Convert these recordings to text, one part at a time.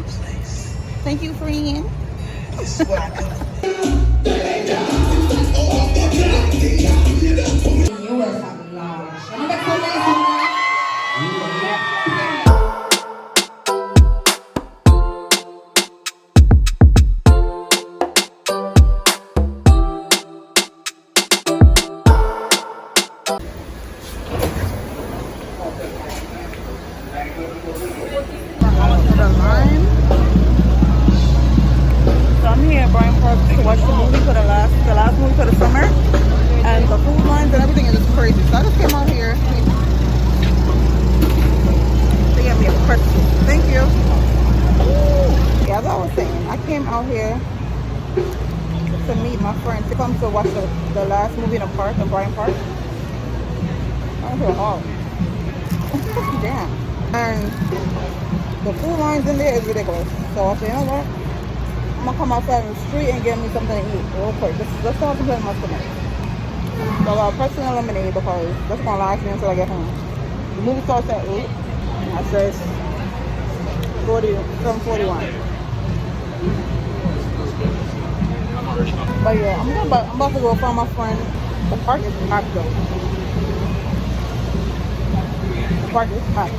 my place. Thank you, friend. This is where I come. I'm here at Bryant Park to watch the movie for the last movie for the summer, and the food lines and everything is just crazy. So I just came out here. They got me a pretzel. Thank you. Yeah, as I was saying, I came out here to meet my friend to come to watch the last movie in the park, in Bryant Park. I was here all. Damn. And the food lines in there is ridiculous. So I said, you know what? I'm gonna come outside in the street and get me something to eat real quick. Let's start to play my stomach. So I got pretzel and lemonade because that's gonna last me until I get home. The movie starts at 8. I says 7:41. But yeah, I'm about to go find my friend. The park is hot though. The park is hot.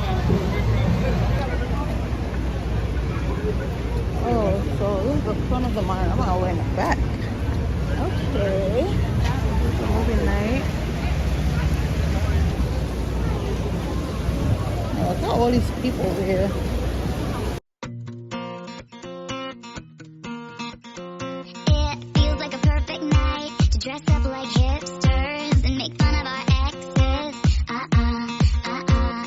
Oh, so this is the front of the mine. I'm gonna go in the back. Okay. It's a movie night. Oh, look at all these people over here. It feels like a perfect night to dress up like hipsters and make fun of our exes.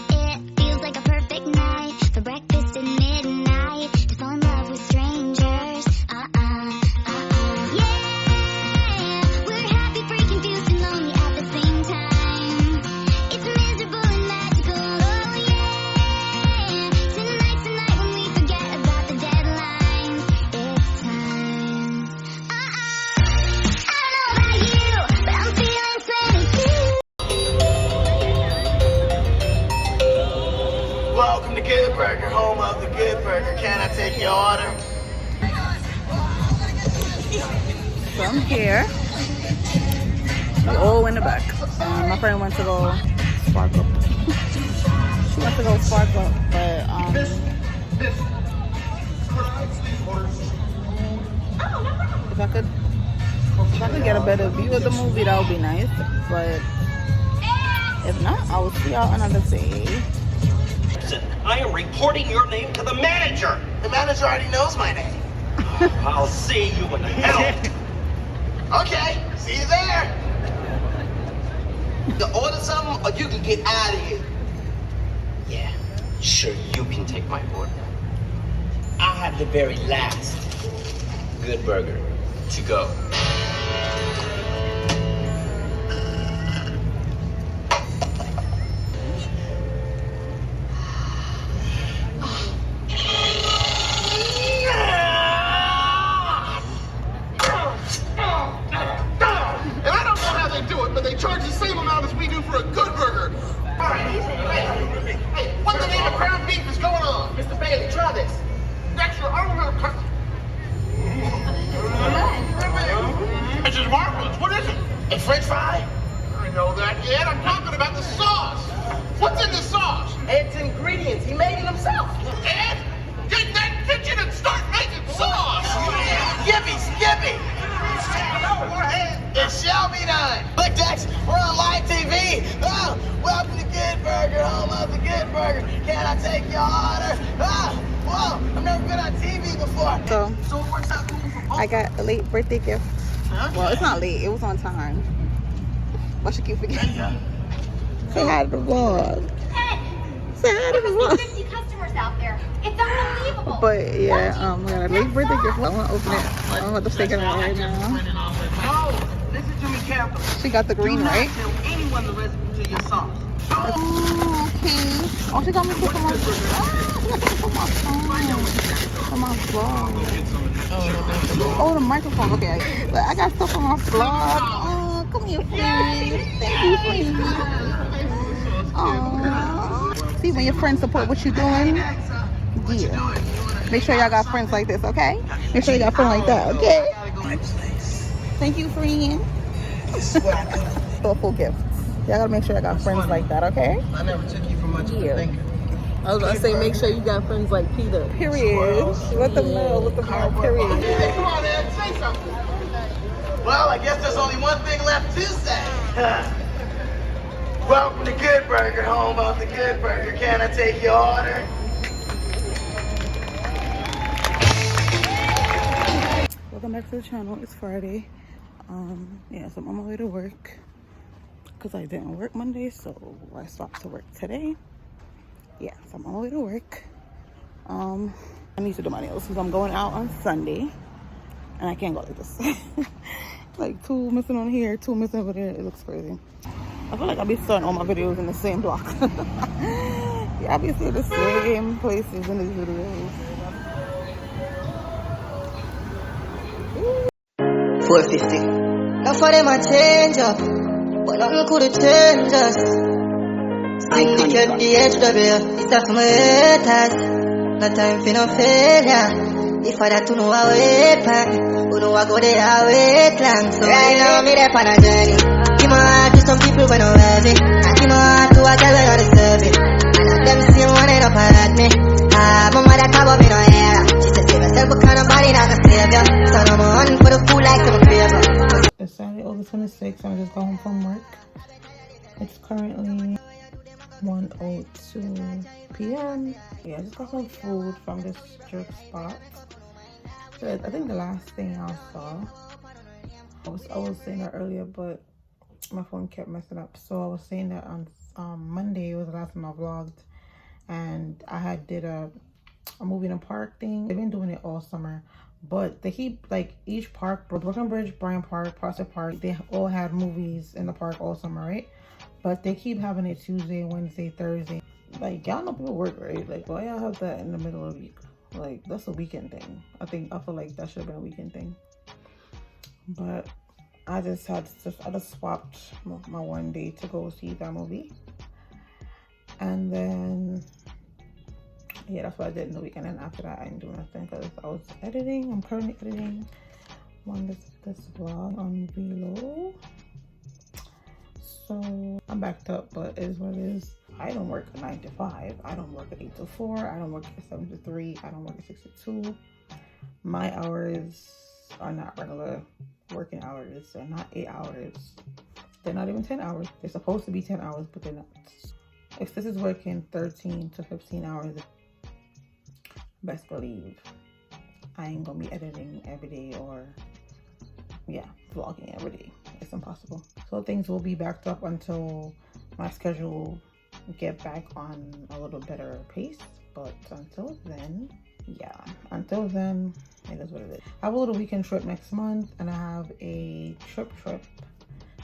It feels like a perfect night for breakfast at midnight to fall in love with strangers. Yeah, we're happy, free, confused, and lonely at the same time. It's miserable and magical. Oh yeah, tonight when we forget about the deadlines, it's time. I don't know about you, but I'm feeling 22. Welcome to Good Burger, home of the Good Burger. Can I take your order? So I'm here. We all in the back. My friend went to go spark up. She went to go spark up, but if I could get a better view of the movie, that would be nice. But if not, I will see y'all another day. I am reporting your name to the manager. The manager already knows my name. I'll see you in hell. Okay, see you there. You order something or you can get out of here. Yeah, sure, you can take my order. I'll have the very last Good Burger to go. And I don't know how they do it, but they charge the same amount as we do for a good burger. All right, hey, what the name of ground beef is going on? Mr. Bailey, try this. Extra, I don't know. This is marvelous. What is it? A French fry? I know that yet. I'm talking about the sauce. What's in the sauce? It's ingredients. He made it himself. Ed, get that kitchen and start making sauce. Skippy, Skippy. It shall be done. Look, Dex, we're on live TV. Oh, welcome to Good Burger, home of the Good Burger. Can I take your order? Oh, whoa, I've never been on TV before. So it works out cool for both. I got a late birthday gift. Well, it's not late. It was on time. Why should I keep forgetting? Say hi to the vlog. Say hi to the vlog. 50 customers out there. It's unbelievable. But yeah, we got a late birthday gift. I want to open it. I don't have to stick it out right now. Oh, listen to me carefully. She got the green, Do not right? tell anyone the recipe to your sauce. Oh, okay. Oh, she got me some for my for my vlog. Oh, the microphone. Okay. But I got stuff for my vlog. Oh, come here, friend. Thank you, friend. Oh. See, when your friends support what you're doing, yeah. Make sure y'all got friends like this, okay? Make sure you got friends like that, okay? My place. Thank you, friend. Thoughtful gifts. Y'all gotta make sure y'all got friends like that, okay? I never took you for much of a thinker. I was gonna say, make sure you got friends like Peter. Period. Let them know. Let them know. Period. Hey, come on, Ed, say something. Well, I guess there's only one thing left to say. Welcome to Good Burger, home of the Good Burger. Can I take your order? Welcome back to the channel. It's Friday. Yeah, so I'm on my way to work because I didn't work Monday, so I stopped to work today. Yeah, so I'm on my way to work. I need to do my nails because I'm going out on Sunday, and I can't go like this. Like 2 missing on here, 2 missing over there. It looks crazy. I feel like I'll be starting all my videos in the same block. Yeah, I'll be seeing the same places in these videos. 450. Now for them I change up, but nothing could change us. Syndicate the HW, it's up for my haters. No time for no failure. If I that to know I wait back, who know I go there I wait long. So right now me there on a journey. Give my heart to some people when I'm heavy. I give my heart to a girl when I deserve it. And them same one end up at me. My mother talk about me no hair. She said save yourself but kind of body not a savior. So I'm on for the fool like some favor. It's Saturday, August 26th. I just got home from work. It's currently 1:02 p.m. Yeah, I just got some food from this jerk spot. So I think the last thing I saw, I was saying that earlier, but my phone kept messing up. So I was saying that on Monday was the last time I vlogged, and I had did a movie in a park thing. They've been doing it all summer, but they keep like each park, Brooklyn Bridge, Bryant Park, Prospect Park, they all had movies in the park all summer, right? But they keep having it Tuesday, Wednesday, Thursday. Like, y'all know people work, right? Like, why y'all have that in the middle of the week? Like, that's a weekend thing. I feel like that should have been a weekend thing. But I just swapped my one day to go see that movie. And then, yeah, that's what I did in the weekend. And after that, I didn't do nothing because I was editing. I'm currently editing this vlog on Vlog. So I'm backed up, but it is what it is. I don't work a 9 to 5. I don't work at 8 to 4. I don't work at 7 to 3. I don't work at 6 to 2. My hours are not regular working hours. They're not 8 hours. They're not even 10 hours. They're supposed to be 10 hours, but they're not. If this is working 13 to 15 hours, best believe I ain't gonna be editing every day or, yeah, vlogging every day. It's impossible. So things will be backed up until my schedule get back on a little better pace. But until then, yeah, it is what it is. I have a little weekend trip next month, and I have a trip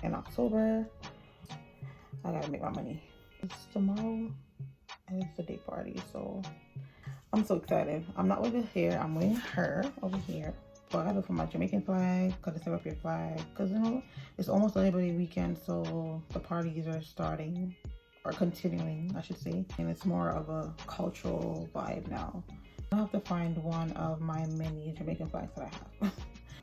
in October. I gotta make my money. It's tomorrow and it's the day party, so I'm so excited. I'm not wearing hair, I'm wearing her over here. But I look for my Jamaican flag, got to set up your flag, because you know it's almost Labor Day weekend, so the parties are starting or continuing, I should say, and it's more of a cultural vibe now. I have to find one of my many Jamaican flags that I have.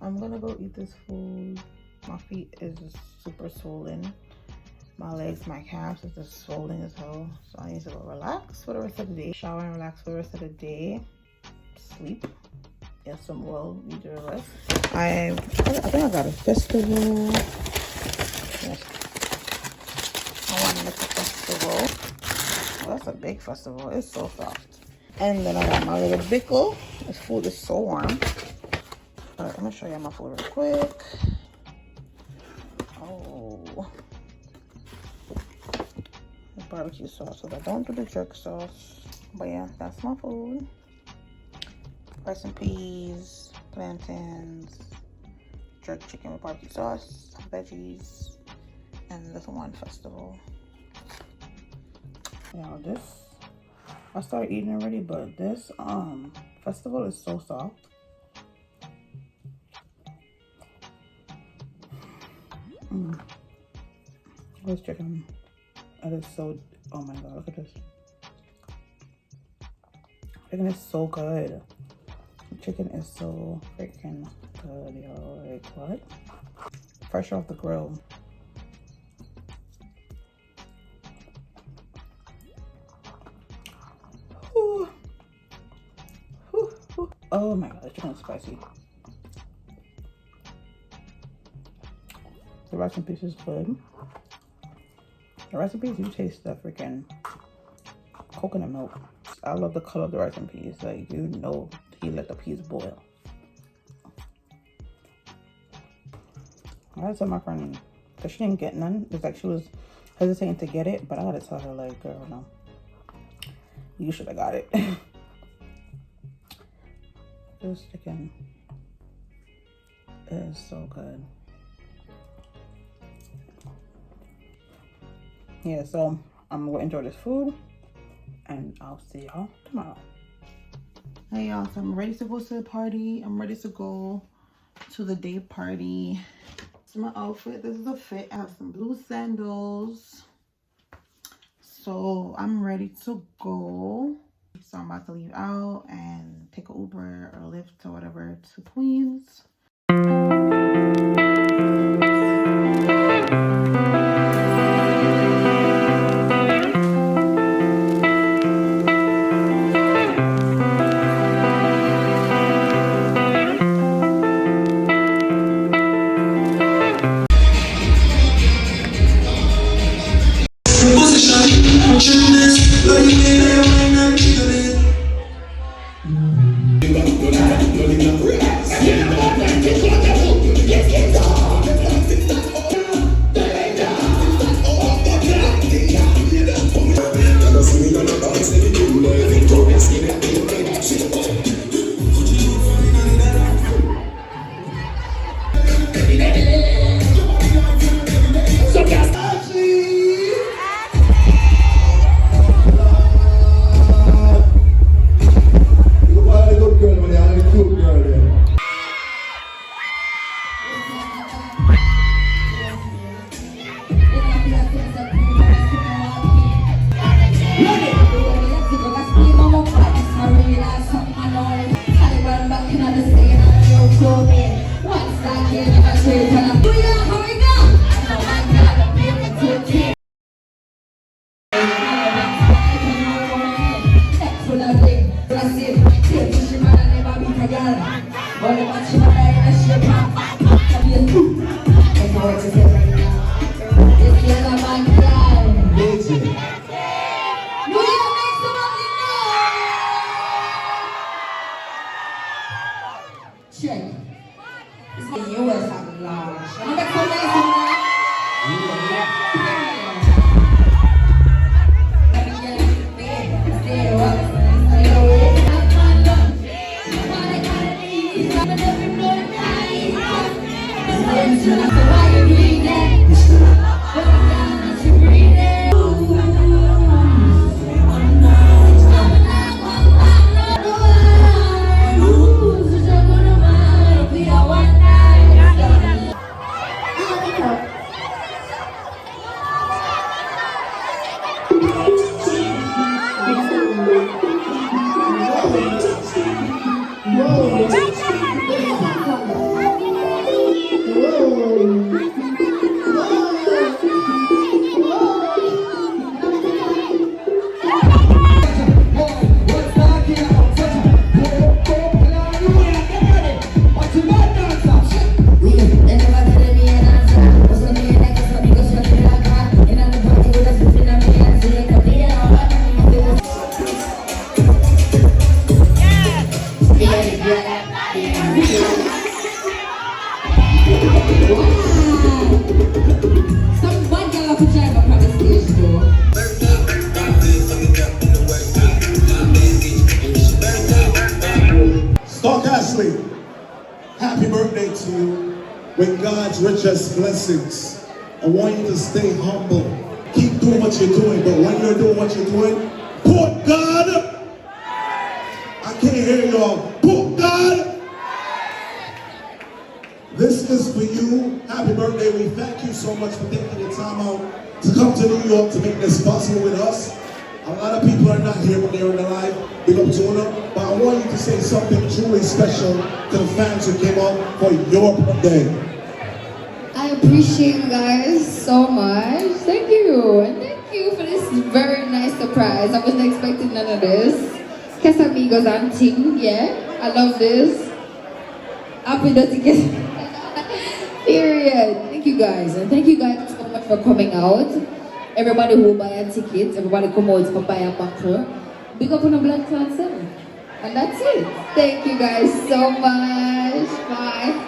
I'm gonna go eat this food. My feet is just super swollen. My legs, my calves is just swollen as hell, so I need to go relax for the rest of the day. Shower and relax for the rest of the day. Sleep. Get some well needed rest. I think I got a festival. Yes. I want to make a festival. Well, that's a big festival. It's so soft. And then I got my little pickle. This food is so warm. Alright, I'm gonna show you my food real quick. Oh, the barbecue sauce. So I don't do the jerk sauce. But yeah, that's my food. Rice and peas, plantains, jerk chicken with barbecue sauce, veggies, and this one festival. Now this, I started eating already, but this festival is so soft. This chicken, it is so, oh my god, look at this. Chicken is so good. chicken is so freaking good, yo. Like, what? Fresh off the grill. Ooh. Ooh, ooh. Oh my god, the chicken is spicy. The rice and peas is good. The rice and peas, you taste the freaking coconut milk. I love the color of the rice and peas. Like, you know, he let the peas boil. I had to tell my friend, because she didn't get none. It's like she was hesitating to get it, but I had to tell her, like, girl, no. You should have got it. This chicken is so good. Yeah, so I'm gonna enjoy this food and I'll see y'all tomorrow. Hey y'all, so I'm ready to go to the party. I'm ready to go to the day party. This is my outfit. This is a fit. I have some blue sandals. So I'm ready to go. So I'm about to leave out and take an Uber or Lyft or whatever to Queens. Happy birthday to you with God's richest blessings. I want you to stay humble. Keep doing what you're doing, but when you're doing what you're doing, put God. I can't hear y'all. Put God. This is for you. Happy birthday. We thank you so much for taking the time out to come to New York to make this possible with us. A lot of people are not here when they're in the live. Big up Tuna. But I want you to say something truly special to the fans who came out for your birthday. I appreciate you guys so much. Thank you. And thank you for this very nice surprise. I wasn't expecting none of this. Casamigos and ting, yeah. I love this. Happy dirty kiss. Period. Thank you guys. And thank you guys so much for coming out. Everybody who buy a ticket, everybody come out for buy a buckle. Big up on the blood clot 7. And that's it. Thank you guys so much. Bye.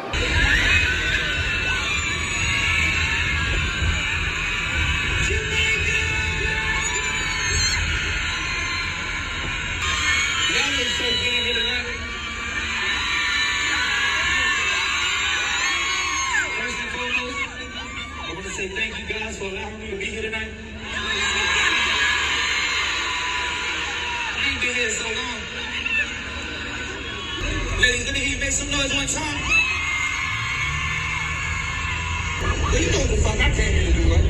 Say thank you guys for allowing me to be here tonight. I ain't been here so long. Ladies, let me hear you make some noise one time. Well, you know what the fuck I came here to do, right?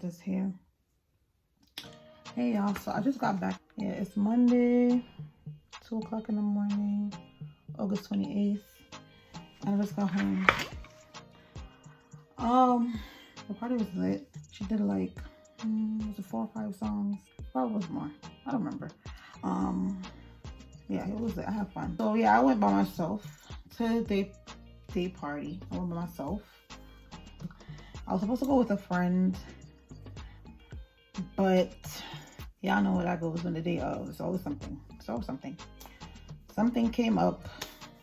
This here. Hey y'all, so I just got back. Yeah, it's Monday, 2 o'clock in the morning, August 28th. I just got home. The party was lit. She did like was it 4 or 5 songs? Probably was more. I don't remember. Yeah, it was lit. I had fun. So yeah, I went by myself to the day party. I went by myself. I was supposed to go with a friend. But y'all know what that goes when the day of. It's always something. It's always something. Something came up.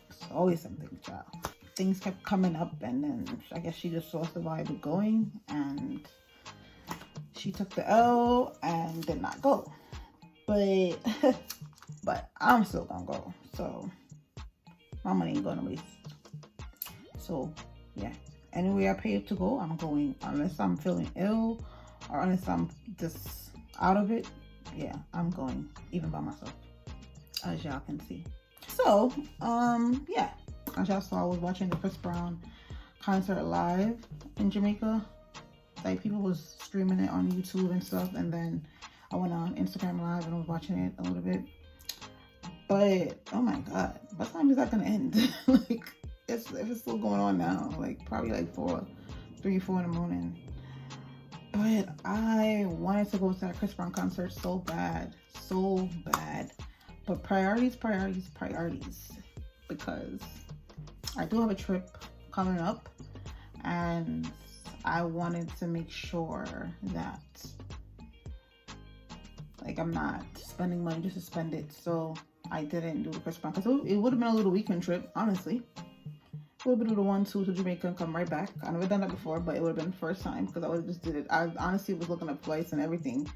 It's always something, child. Things kept coming up, and then I guess she just lost the vibe of going, and she took the L and did not go. But I'm still gonna go. So my money ain't gonna waste. So yeah, anywhere I pay to go, I'm going, unless I'm feeling ill. Or unless I'm just out of it, yeah, I'm going even by myself, as y'all can see. So, yeah, as y'all saw, I was watching the Chris Brown concert live in Jamaica. Like, people was streaming it on YouTube and stuff, and then I went on Instagram Live and I was watching it a little bit. But, oh my God, what time is that gonna end? Like, if it's still going on now, like, probably like 3, 4 in the morning. But I wanted to go to that Chris Brown concert so bad. But priorities. Because I do have a trip coming up. And I wanted to make sure that, like, I'm not spending money just to spend it. So I didn't do the Chris Brown. Because it would have been a little weekend trip, honestly. It would have been the 1-2 to Jamaica and come right back. I've never done that before, but it would have been the first time because I would have just did it. I honestly was looking up flights and everything.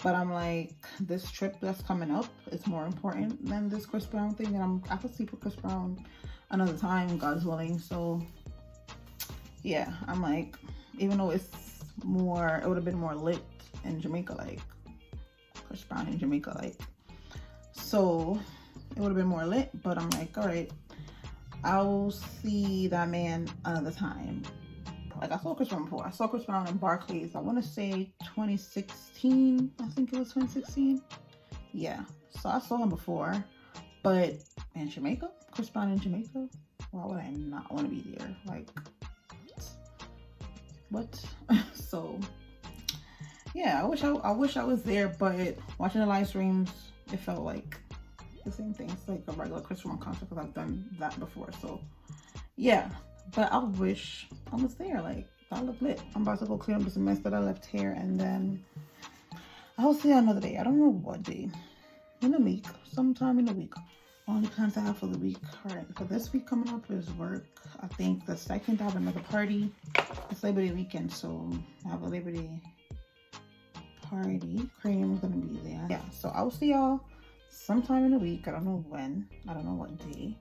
But I'm like, this trip that's coming up is more important than this Chris Brown thing. And I could sleep with Chris Brown another time, God's willing. So yeah, I'm like, even though it's more, it would have been more lit in Jamaica, like Chris Brown in Jamaica, like. So it would have been more lit, but I'm like, all right. I'll see that man another time. Like, I saw Chris Brown before. I saw Chris Brown in Barclays. I want to say 2016. I think it was 2016. Yeah. So I saw him before. But in Jamaica? Chris Brown in Jamaica? Why would I not want to be there? Like, what? So, yeah. I wish I was there. But watching the live streams, it felt like the same thing. It's like a regular Chris Brown concert because I've done that before. So yeah, but I wish I was there. Like, that looked lit. I'm about to go clear up this mess that I left here, and then I'll see you another day. I don't know what day. in a week, sometime in a week. Only plans I have for the week. All right, for this week coming up is work. I think the 2nd I have another party. It's Labor Day weekend, so I have a Labor Day party. Cream is gonna be there. Yeah, so I'll see y'all sometime in a week. I don't know when. I don't know what day.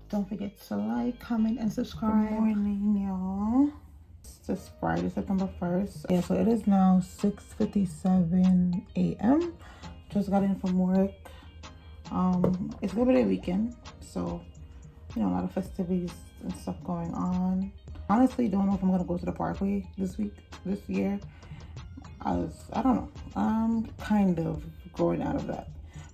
Don't forget to like, comment, and subscribe. Good morning, y'all. It's Friday, September 1st. Yeah, so it is now 6:57 a.m. Just got in from work. It's Labor Day weekend, so you know, a lot of festivities and stuff going on. Honestly, don't know if I'm gonna go to the Parkway this year. I don't know. I'm kind of growing out of that,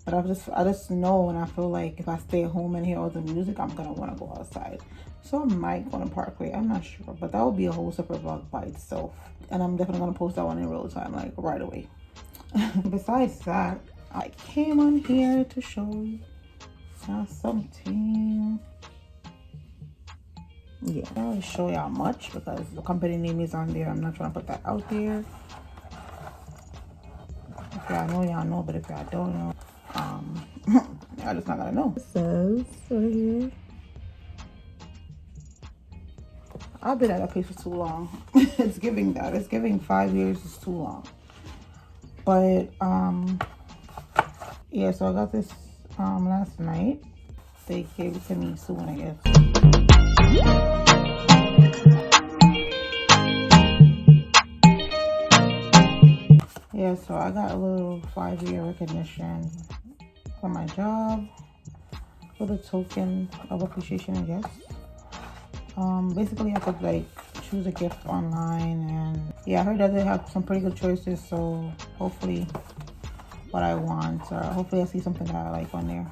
but I just know, and I feel like if I stay home and hear all the music, I'm gonna want to go outside. So I might go to Parkway. I'm not sure, but that would be a whole separate vlog by itself, and I'm definitely gonna post that one in real time, like right away. Besides that, I came on here to show you something. Yeah, I don't really show y'all much because the company name is on there. I'm not trying to put that out there. If y'all know, y'all know, but if y'all don't know, y'all just not gonna know. It says right here. I've been at that place for too long. It's giving that. It's giving 5 years is too long. But yeah, so I got this last night. They gave it to me soon, I guess. Yeah, so I got a little 5-year recognition for my job, for the token of appreciation, I guess. Basically I could like choose a gift online, and yeah, I heard that they have some pretty good choices, so hopefully what I want, or hopefully I see something that I like on there.